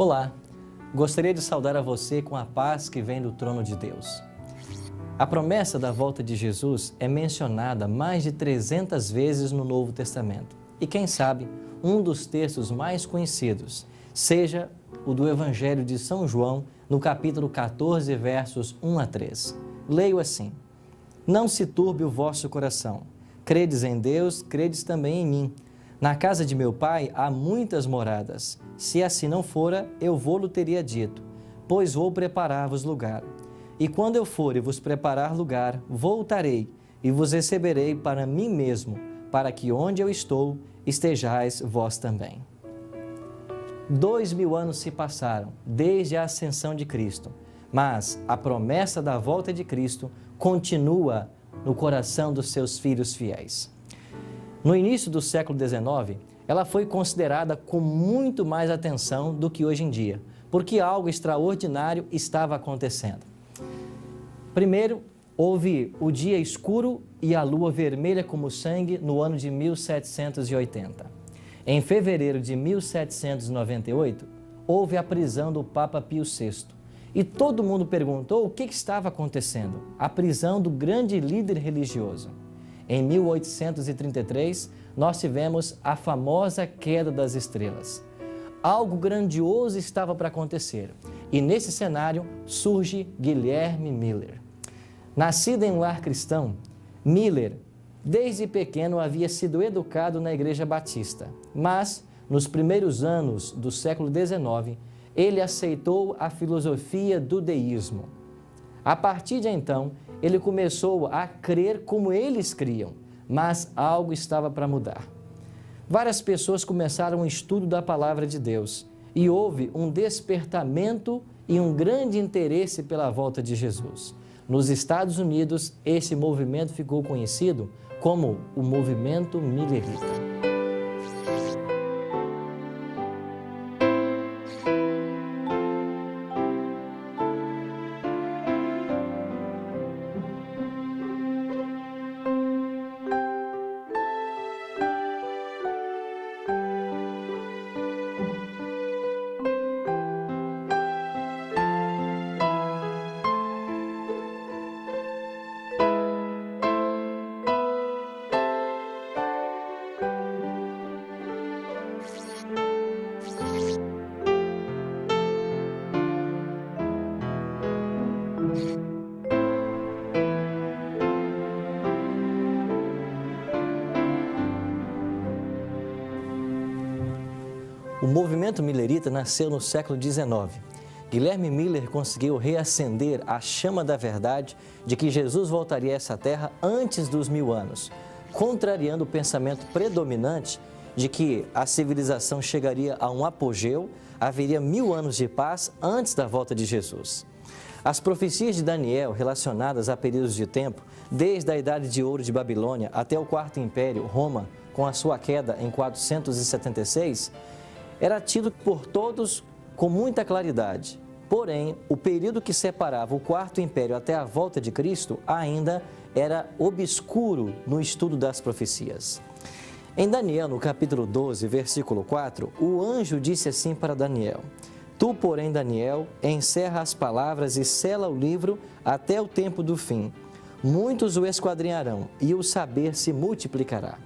Olá, gostaria de saudar a você com a paz que vem do trono de Deus. A promessa da volta de Jesus é mencionada mais de 300 vezes no Novo Testamento. E quem sabe, um dos textos mais conhecidos seja o do Evangelho de São João, no capítulo 14, versos 1 a 3. Leio assim: Não se turbe o vosso coração. Credes em Deus, credes também em mim. Na casa de meu pai há muitas moradas. Se assim não fora, eu vou-lo teria dito, pois vou preparar-vos lugar. E quando eu for e vos preparar lugar, voltarei e vos receberei para mim mesmo, para que onde eu estou, estejais vós também. 2000 anos se passaram desde a ascensão de Cristo, mas a promessa da volta de Cristo continua no coração dos seus filhos fiéis. No início do século XIX, ela foi considerada com muito mais atenção do que hoje em dia, porque algo extraordinário estava acontecendo. Primeiro, houve o dia escuro e a lua vermelha como sangue no ano de 1780. Em fevereiro de 1798, houve a prisão do Papa Pio VI. E todo mundo perguntou o que estava acontecendo. A prisão do grande líder religioso. Em 1833, nós tivemos a famosa queda das estrelas. Algo grandioso estava para acontecer. E nesse cenário surge Guilherme Miller. Nascido em um lar cristão, Miller, desde pequeno, havia sido educado na Igreja Batista. Mas, nos primeiros anos do século XIX, ele aceitou a filosofia do deísmo. A partir de então, ele começou a crer como eles criam, mas algo estava para mudar. Várias pessoas começaram o estudo da palavra de Deus e houve um despertamento e um grande interesse pela volta de Jesus. Nos Estados Unidos, esse movimento ficou conhecido como o movimento Millerita. O movimento Millerita nasceu no século XIX. Guilherme Miller conseguiu reacender a chama da verdade de que Jesus voltaria a essa terra antes dos 1000 anos, contrariando o pensamento predominante de que a civilização chegaria a um apogeu, haveria 1000 anos de paz antes da volta de Jesus. As profecias de Daniel relacionadas a períodos de tempo, desde a Idade de Ouro de Babilônia até o Quarto Império, Roma, com a sua queda em 476, era tido por todos com muita claridade. Porém, o período que separava o Quarto Império até a volta de Cristo ainda era obscuro no estudo das profecias. Em Daniel, no capítulo 12, versículo 4, o anjo disse assim para Daniel: Tu, porém, Daniel, encerra as palavras e sela o livro até o tempo do fim. Muitos o esquadrinharão e o saber se multiplicará.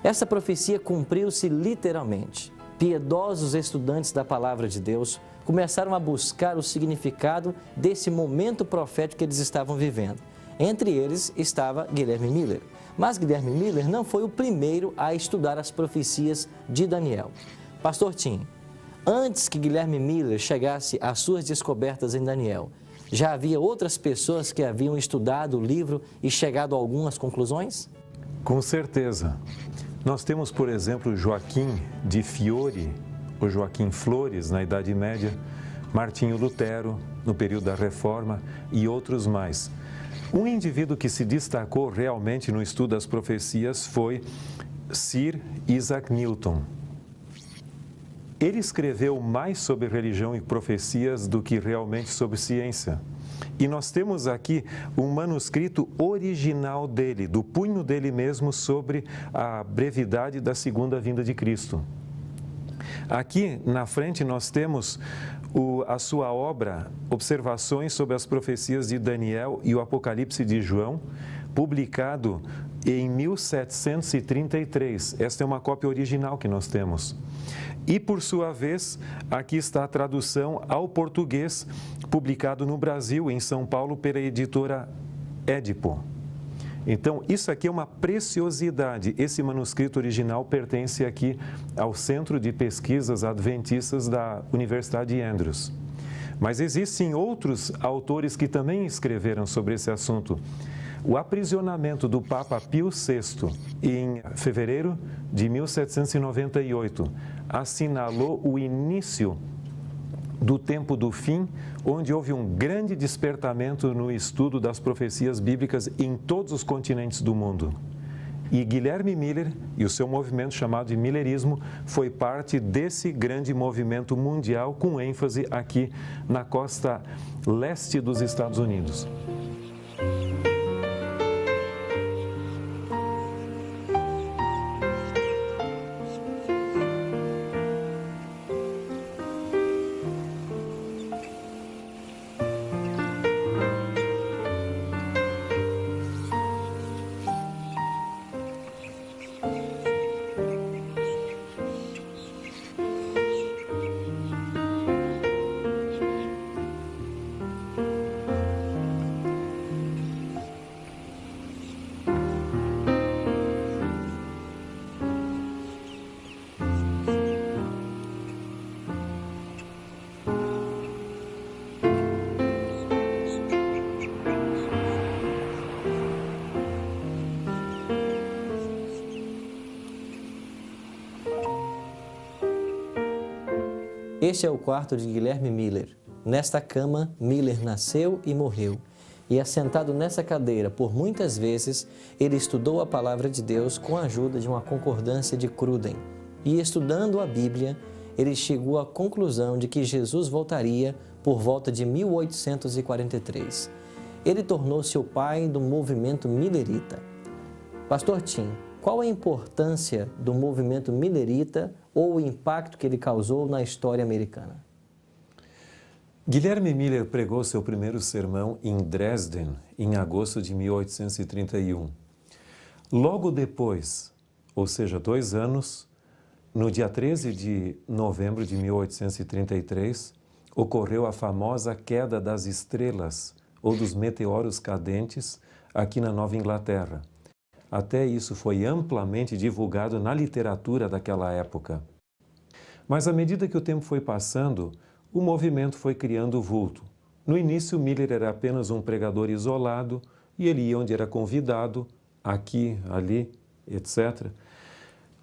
Essa profecia cumpriu-se literalmente. Piedosos estudantes da palavra de Deus começaram a buscar o significado desse momento profético que eles estavam vivendo. Entre eles estava Guilherme Miller. Mas Guilherme Miller não foi o primeiro a estudar as profecias de Daniel. Pastor Tim, antes que Guilherme Miller chegasse às suas descobertas em Daniel, já havia outras pessoas que haviam estudado o livro e chegado a algumas conclusões? Com certeza. Nós temos, por exemplo, Joaquim de Fiore, ou Joaquim Flores, na Idade Média, Martinho Lutero, no período da Reforma, e outros mais. Um indivíduo que se destacou realmente no estudo das profecias foi Sir Isaac Newton. Ele escreveu mais sobre religião e profecias do que realmente sobre ciência. E nós temos aqui um manuscrito original dele, do punho dele mesmo, sobre a brevidade da segunda vinda de Cristo. Aqui na frente nós temos a sua obra, Observações sobre as Profecias de Daniel e o Apocalipse de João, publicado em 1733. Esta é uma cópia original que nós temos. E, por sua vez, aqui está a tradução ao português, publicado no Brasil, em São Paulo, pela editora Édipo. Então, isso aqui é uma preciosidade. Esse manuscrito original pertence aqui ao Centro de Pesquisas Adventistas da Universidade de Andrews. Mas existem outros autores que também escreveram sobre esse assunto. O aprisionamento do Papa Pio VI, em fevereiro de 1798, assinalou o início do tempo do fim, onde houve um grande despertamento no estudo das profecias bíblicas em todos os continentes do mundo. E Guilherme Miller e o seu movimento chamado de Millerismo foi parte desse grande movimento mundial, com ênfase aqui na costa leste dos Estados Unidos. Este é o quarto de Guilherme Miller. Nesta cama, Miller nasceu e morreu. E assentado nessa cadeira por muitas vezes, ele estudou a palavra de Deus com a ajuda de uma concordância de Cruden. E estudando a Bíblia, ele chegou à conclusão de que Jesus voltaria por volta de 1843. Ele tornou-se o pai do movimento millerita. Pastor Tim, qual a importância do movimento millerita ou o impacto que ele causou na história americana? Guilherme Miller pregou seu primeiro sermão em Dresden, em agosto de 1831. Logo depois, ou seja, 2 anos, no dia 13 de novembro de 1833, ocorreu a famosa queda das estrelas ou dos meteoros cadentes aqui na Nova Inglaterra. Até isso foi amplamente divulgado na literatura daquela época. Mas à medida que o tempo foi passando, o movimento foi criando vulto. No início, Miller era apenas um pregador isolado e ele ia onde era convidado, aqui, ali, etc.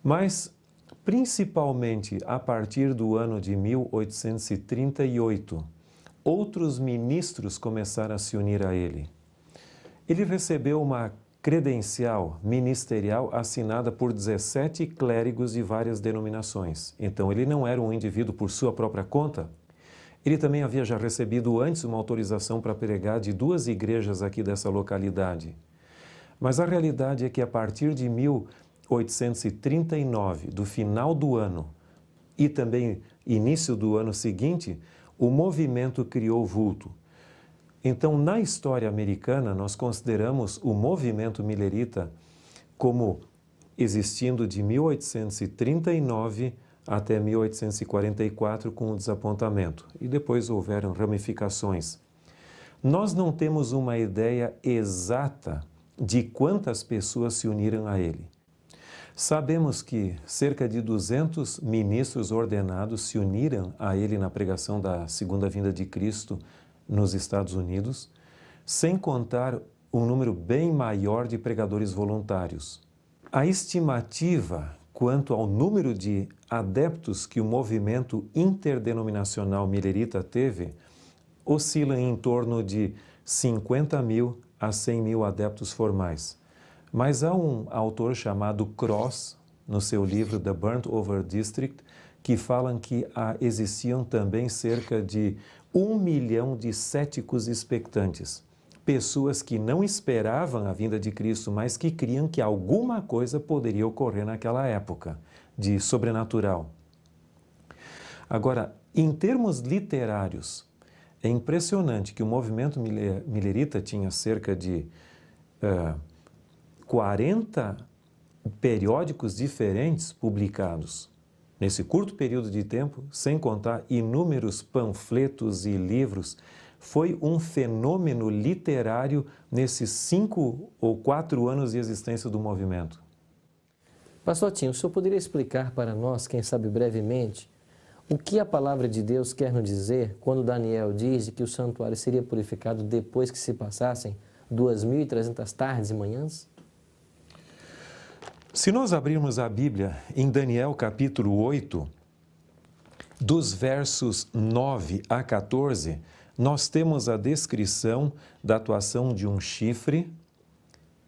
Mas, principalmente a partir do ano de 1838, outros ministros começaram a se unir a ele. Ele recebeu uma credencial ministerial assinada por 17 clérigos de várias denominações. Então, ele não era um indivíduo por sua própria conta. Ele também havia já recebido antes uma autorização para pregar de 2 igrejas aqui dessa localidade. Mas a realidade é que a partir de 1839, do final do ano, e também início do ano seguinte, o movimento criou vulto. Então, na história americana, nós consideramos o movimento millerita como existindo de 1839 até 1844 com o desapontamento. E depois houveram ramificações. Nós não temos uma ideia exata de quantas pessoas se uniram a ele. Sabemos que cerca de 200 ministros ordenados se uniram a ele na pregação da segunda vinda de Cristo nos Estados Unidos, sem contar um número bem maior de pregadores voluntários. A estimativa quanto ao número de adeptos que o movimento interdenominacional millerita teve oscila em torno de 50 mil a 100 mil adeptos formais. Mas há um autor chamado Cross, no seu livro The Burnt Over District, que falam que existiam também cerca de 1 milhão de céticos expectantes. Pessoas que não esperavam a vinda de Cristo, mas que criam que alguma coisa poderia ocorrer naquela época, de sobrenatural. Agora, em termos literários, é impressionante que o movimento milerita tinha cerca de 40 periódicos diferentes publicados nesse curto período de tempo, sem contar inúmeros panfletos e livros. Foi um fenômeno literário nesses 5 ou 4 anos de existência do movimento. Pastor Tinho, o senhor poderia explicar para nós, quem sabe brevemente, o que a palavra de Deus quer nos dizer quando Daniel diz que o santuário seria purificado depois que se passassem 2.300 tardes e manhãs? Se nós abrirmos a Bíblia em Daniel capítulo 8, dos versos 9 a 14, nós temos a descrição da atuação de um chifre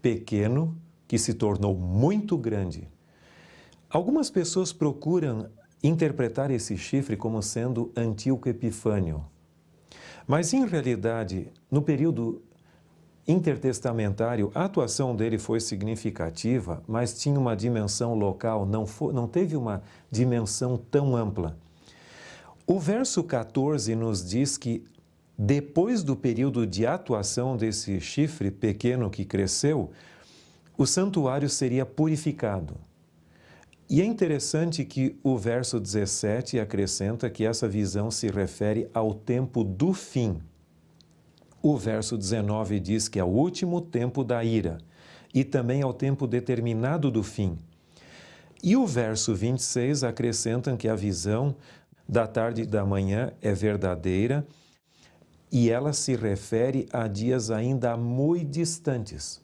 pequeno que se tornou muito grande. Algumas pessoas procuram interpretar esse chifre como sendo Antíoco Epifânio. Mas, em realidade, no período intertestamentário, a atuação dele foi significativa, mas tinha uma dimensão local, não teve uma dimensão tão ampla. O verso 14 nos diz que, depois do período de atuação desse chifre pequeno que cresceu, o santuário seria purificado. E é interessante que o verso 17 acrescenta que essa visão se refere ao tempo do fim. O verso 19 diz que é o último tempo da ira e também ao tempo determinado do fim. E o verso 26 acrescenta que a visão da tarde e da manhã é verdadeira e ela se refere a dias ainda muito distantes.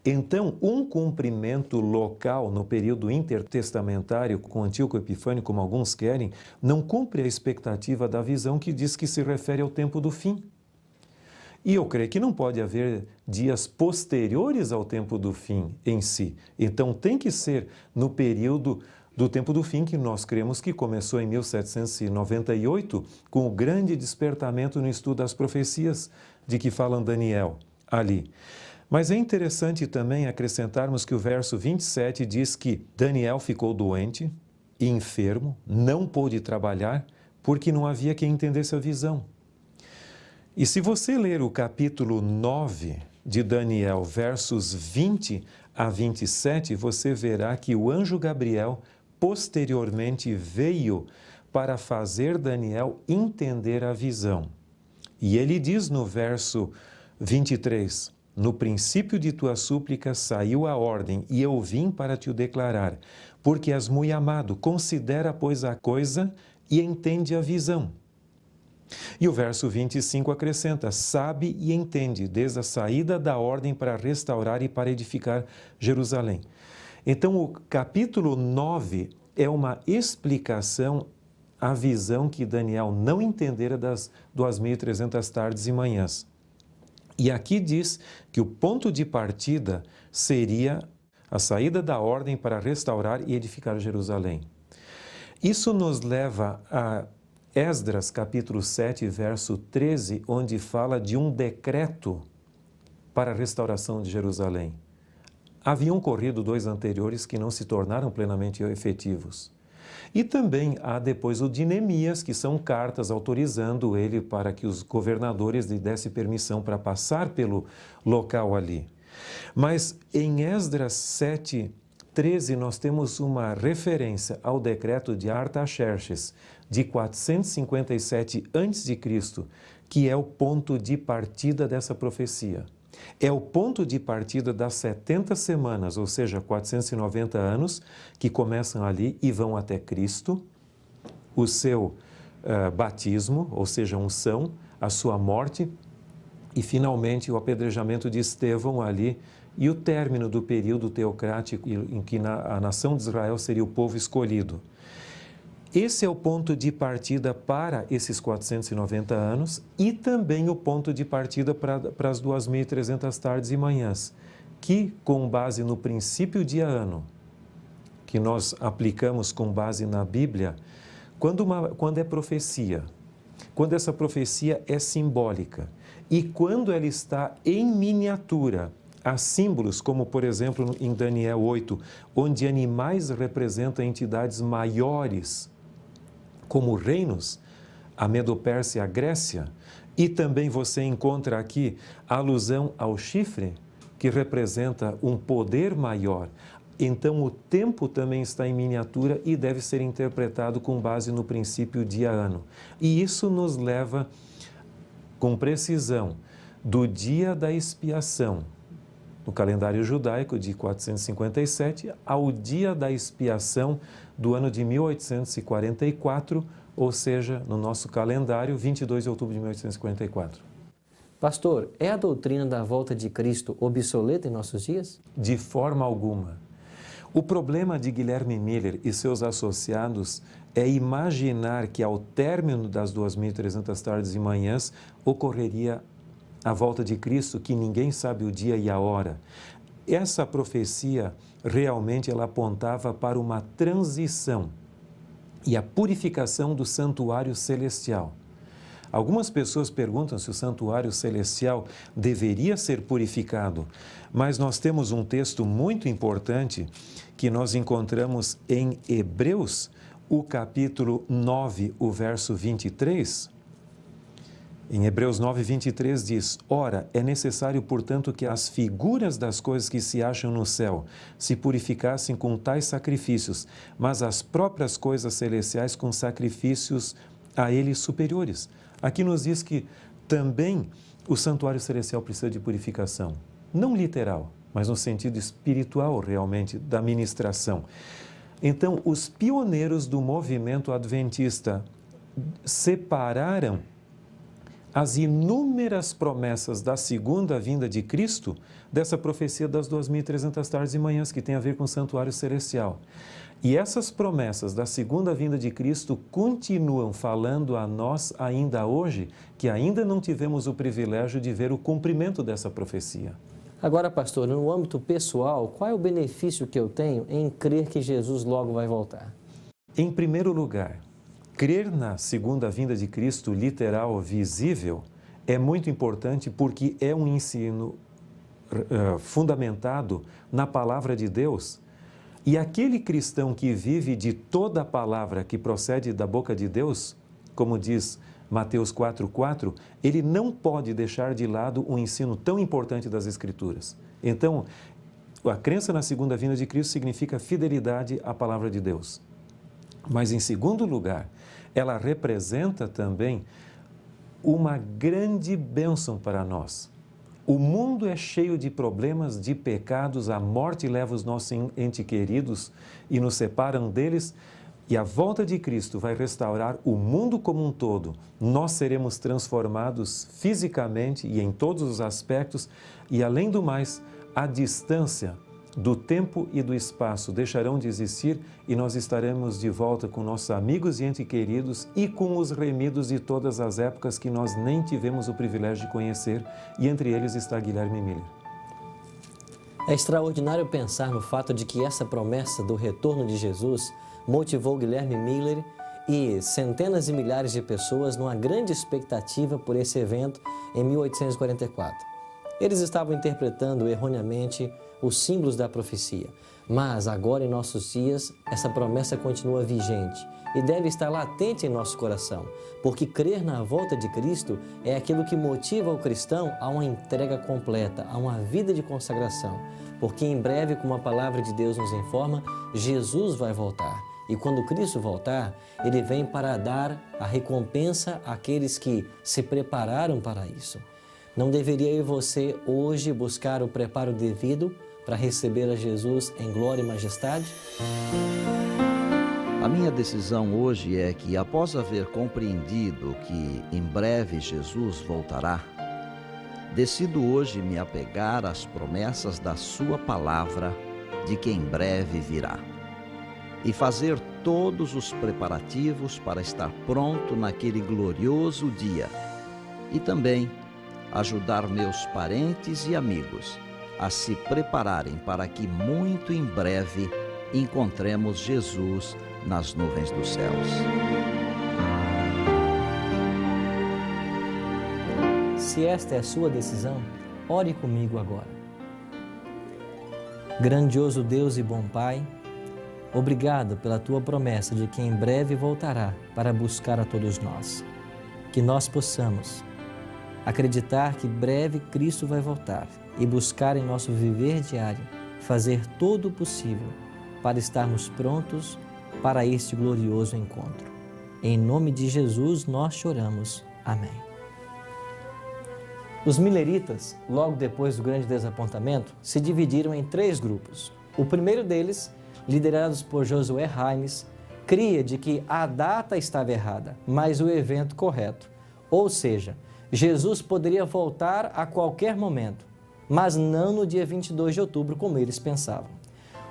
Então, um cumprimento local no período intertestamentário com Antíoco Epifânio, como alguns querem, não cumpre a expectativa da visão que diz que se refere ao tempo do fim. E eu creio que não pode haver dias posteriores ao tempo do fim em si. Então, tem que ser no período do tempo do fim, que nós cremos que começou em 1798, com o grande despertamento no estudo das profecias de que fala Daniel ali. Mas é interessante também acrescentarmos que o verso 27 diz que Daniel ficou doente e enfermo, não pôde trabalhar, porque não havia quem entendesse a visão. E se você ler o capítulo 9 de Daniel, versos 20 a 27, você verá que o anjo Gabriel posteriormente veio para fazer Daniel entender a visão. E ele diz no verso 23, no princípio de tua súplica saiu a ordem, e eu vim para te o declarar, porque és muito amado, considera, pois, a coisa e entende a visão. E o verso 25 acrescenta, sabe e entende, desde a saída da ordem para restaurar e para edificar Jerusalém. Então, o capítulo 9 é uma explicação à visão que Daniel não entendera das 2.300 tardes e manhãs. E aqui diz que o ponto de partida seria a saída da ordem para restaurar e edificar Jerusalém. Isso nos leva a Esdras, capítulo 7, verso 13, onde fala de um decreto para a restauração de Jerusalém. Haviam corrido 2 anteriores que não se tornaram plenamente efetivos. E também há depois o de Neemias, que são cartas autorizando ele para que os governadores lhe dessem permissão para passar pelo local ali. Mas em Esdras 7, 13, nós temos uma referência ao decreto de Artaxerxes, de 457 a.C., que é o ponto de partida dessa profecia. É o ponto de partida das 70 semanas, ou seja, 490 anos, que começam ali e vão até Cristo, o seu batismo, ou seja, unção, a sua morte e, finalmente, o apedrejamento de Estevão ali e o término do período teocrático em que a nação de Israel seria o povo escolhido. Esse é o ponto de partida para esses 490 anos e também o ponto de partida para as 2.300 tardes e manhãs, que, com base no princípio de ano, que nós aplicamos com base na Bíblia, quando é profecia, quando essa profecia é simbólica e quando ela está em miniatura, há símbolos, como por exemplo em Daniel 8, onde animais representam entidades maiores, como reinos, a Medo-Pérsia e a Grécia. E também você encontra aqui a alusão ao chifre, que representa um poder maior. Então, o tempo também está em miniatura e deve ser interpretado com base no princípio dia-ano. E isso nos leva, com precisão, do dia da expiação, no calendário judaico de 457, ao dia da expiação do ano de 1844, ou seja, no nosso calendário, 22 de outubro de 1844. Pastor, é a doutrina da volta de Cristo obsoleta em nossos dias? De forma alguma. O problema de Guilherme Miller e seus associados é imaginar que ao término das 2.300 tardes e manhãs ocorreria a volta de Cristo, que ninguém sabe o dia e a hora. Essa profecia realmente ela apontava para uma transição e a purificação do santuário celestial. Algumas pessoas perguntam se o santuário celestial deveria ser purificado, mas nós temos um texto muito importante que nós encontramos em Hebreus, o capítulo 9, o verso 23. Em Hebreus 9, 23 diz: Ora, é necessário, portanto, que as figuras das coisas que se acham no céu se purificassem com tais sacrifícios, mas as próprias coisas celestiais com sacrifícios a eles superiores. Aqui nos diz que também o santuário celestial precisa de purificação. Não literal, mas no sentido espiritual realmente da ministração. Então, os pioneiros do movimento adventista separaram as inúmeras promessas da segunda vinda de Cristo dessa profecia das 2.300 tardes e manhãs, que tem a ver com o santuário celestial. E essas promessas da segunda vinda de Cristo continuam falando a nós ainda hoje, que ainda não tivemos o privilégio de ver o cumprimento dessa profecia. Agora, pastor, no âmbito pessoal, qual é o benefício que eu tenho em crer que Jesus logo vai voltar? Em primeiro lugar, crer na segunda vinda de Cristo literal, visível, é muito importante porque é um ensino fundamentado na palavra de Deus. E aquele cristão que vive de toda a palavra que procede da boca de Deus, como diz Mateus 4,4, ele não pode deixar de lado um ensino tão importante das Escrituras. Então, a crença na segunda vinda de Cristo significa fidelidade à palavra de Deus. Mas, em segundo lugar, ela representa também uma grande bênção para nós. O mundo é cheio de problemas, de pecados, a morte leva os nossos entes queridos e nos separam deles, e a volta de Cristo vai restaurar o mundo como um todo. Nós seremos transformados fisicamente e em todos os aspectos, e além do mais, a distância do tempo e do espaço deixarão de existir e nós estaremos de volta com nossos amigos e entes queridos e com os remidos de todas as épocas que nós nem tivemos o privilégio de conhecer, e entre eles está Guilherme Miller. É extraordinário pensar no fato de que essa promessa do retorno de Jesus motivou Guilherme Miller e centenas e milhares de pessoas numa grande expectativa por esse evento em 1844. Eles estavam interpretando erroneamente os símbolos da profecia, mas agora em nossos dias essa promessa continua vigente e deve estar latente em nosso coração, porque crer na volta de Cristo é aquilo que motiva o cristão a uma entrega completa, a uma vida de consagração, porque em breve, como a palavra de Deus nos informa, Jesus vai voltar. E quando Cristo voltar, Ele vem para dar a recompensa àqueles que se prepararam para isso. Não deveria eu e você hoje buscar o preparo devido para receber a Jesus em glória e majestade? A minha decisão hoje é que, após haver compreendido que em breve Jesus voltará, decido hoje me apegar às promessas da sua palavra de que em breve virá e fazer todos os preparativos para estar pronto naquele glorioso dia e também ajudar meus parentes e amigos a se prepararem para que muito em breve encontremos Jesus nas nuvens dos céus. Se esta é a sua decisão, ore comigo agora. Grandioso Deus e bom Pai, obrigado pela tua promessa de que em breve voltará para buscar a todos nós. Que nós possamos acreditar que breve Cristo vai voltar e buscar em nosso viver diário fazer todo o possível para estarmos prontos para este glorioso encontro. Em nome de Jesus nós choramos. Amém. Os mileritas, logo depois do grande desapontamento, se dividiram em 3 grupos. O primeiro deles, liderados por Josué Raimes, cria de que a data estava errada, mas o evento correto. Ou seja, Jesus poderia voltar a qualquer momento, mas não no dia 22 de outubro, como eles pensavam.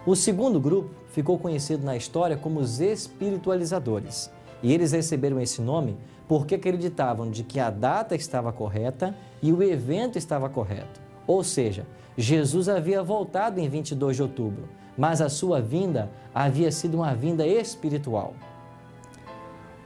O segundo grupo ficou conhecido na história como os espiritualizadores, e eles receberam esse nome porque acreditavam de que a data estava correta e o evento estava correto. Ou seja, Jesus havia voltado em 22 de outubro, mas a sua vinda havia sido uma vinda espiritual.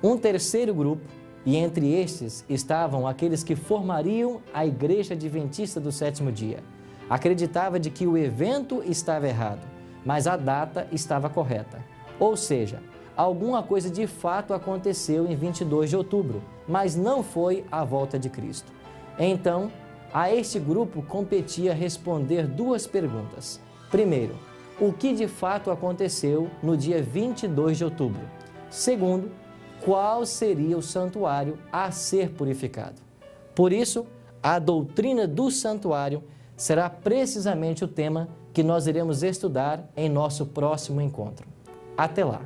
Um terceiro grupo, e entre estes estavam aqueles que formariam a Igreja Adventista do Sétimo Dia, acreditava de que o evento estava errado, mas a data estava correta. Ou seja, alguma coisa de fato aconteceu em 22 de outubro, mas não foi a volta de Cristo. Então, a este grupo competia responder 2 perguntas. Primeiro, o que de fato aconteceu no dia 22 de outubro? Segundo, qual seria o santuário a ser purificado? Por isso, a doutrina do santuário será precisamente o tema que nós iremos estudar em nosso próximo encontro. Até lá!